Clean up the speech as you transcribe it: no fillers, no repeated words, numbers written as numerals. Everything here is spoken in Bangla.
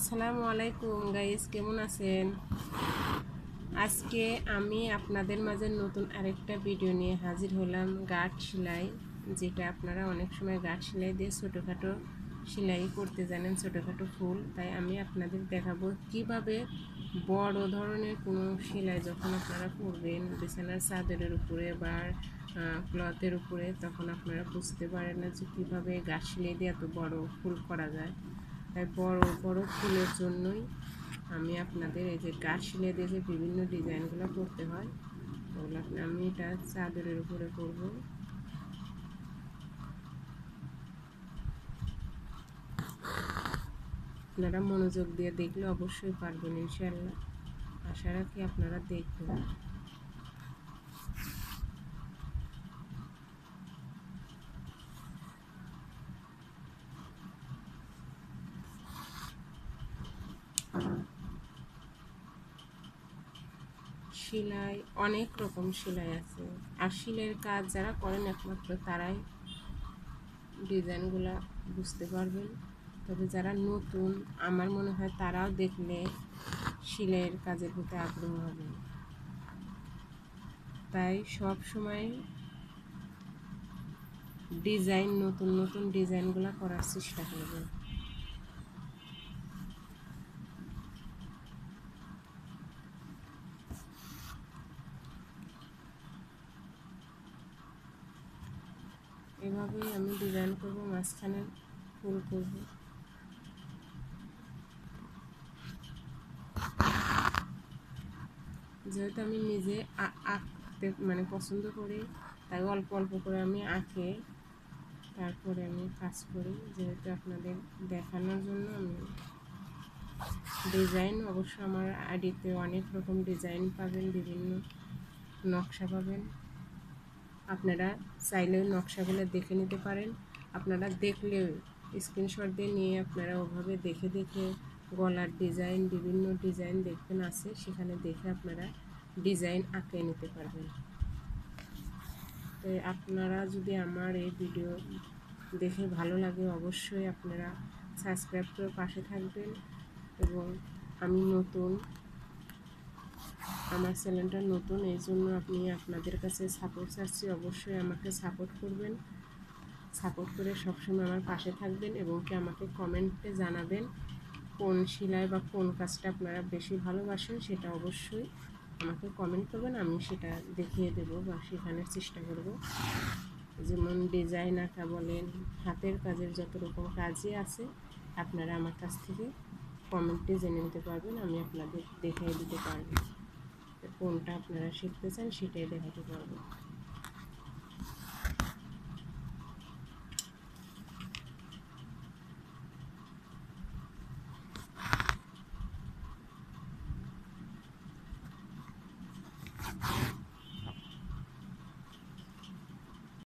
আসসালামু আলাইকুম গাইস, কেমন আছেন? আজকে আমি আপনাদের মাঝে নতুন আরেকটা ভিডিও নিয়ে হাজির হলাম। গাঁট সেলাই, যেটা আপনারা অনেক সময় গাঁট সেলাই দিয়ে ছোটোখাটো সেলাই করতে জানেন, ছোটোখাটো ফুল। তাই আমি আপনাদের দেখাবো কিভাবে বড় ধরনের কোনো সেলাই যখন আপনারা করবেন বিছানার চাদরের উপরে বা ক্লথের উপরে, তখন আপনারা বুঝতে পারেন না যে কীভাবে গাঁট সেলাই দিয়ে এত বড় ফুল করা যায়। তাই বড় বড় ফুলের জন্যই আমি আপনাদের এই যে গাঁট সেলাই দিয়ে যে বিভিন্ন ডিজাইনগুলো করতে হয়, ওগুলো আমি এটা চাদরের উপরে করব। আপনারা মনোযোগ দিয়ে দেখলে অবশ্যই পারবেন ইনশাআল্লাহ। আশা রাখি আপনারা দেখবেন। সেলাই অনেক রকম সেলাই আছে, আর সেলাইয়ের কাজ যারা করেন একমাত্র তারাই ডিজাইনগুলো বুঝতে পারবেন। তবে যারা নতুন, আমার মনে হয় তারাও দেখলে সেলাইয়ের কাজের প্রতি আগ্রহ হবে। তাই সব সময় ডিজাইন, নতুন নতুন ডিজাইনগুলো করার চেষ্টা করবেন। এভাবেই আমি ডিজাইন করব, মাঝখানে ফুল করব। যেহেতু আমি নিজে আঁকতে পছন্দ করি, তাই অল্প অল্প করে আমি আঁকে তারপরে আমি কাজ করি, যেহেতু আপনাদের দেখানোর জন্য। আমি ডিজাইন অবশ্য আমার আইডিতে অনেক রকম ডিজাইন পাবেন, বিভিন্ন নকশা পাবেন। আপনারা চাইলে নকশাগুলো দেখে নিতে পারেন। আপনারা দেখলেও স্ক্রিনশট দিয়ে নিয়ে আপনারা ওভাবে দেখে দেখে গলার ডিজাইন, বিভিন্ন ডিজাইন দেখবেন আছে, সেখানে দেখে আপনারা ডিজাইন আঁকে নিতে পারবেন। তো আপনারা যদি আমার এই ভিডিও দেখে ভালো লাগে, অবশ্যই আপনারা সাবস্ক্রাইব করে পাশে থাকবেন। এবং আমি নতুন, আমার চ্যানেলটা নতুন, এই জন্য আপনি আপনাদের কাছে সাপোর্ট চাচ্ছি। অবশ্যই আমাকে সাপোর্ট করবেন, সাপোর্ট করে সবসময় আমার পাশে থাকবেন এবং কি আমাকে কমেন্টে জানাবেন কোন সেলাই বা কোন কাজটা আপনারা বেশি ভালোবাসেন। সেটা অবশ্যই আমাকে কমেন্ট করবেন, আমি সেটা দেখিয়ে দেব বা শেখানোর চেষ্টা করব। যেমন ডিজাইন আঁকা বলেন, হাতের কাজের যত রকম কাজই আছে, আপনারা আমার কাছ থেকে কমেন্টে জেনে নিতে পারবেন, আমি আপনাদের দেখিয়ে দিতে পারবো। কোনটা আপনারা শিখতে চান সেটাই দেখাতে পারবো।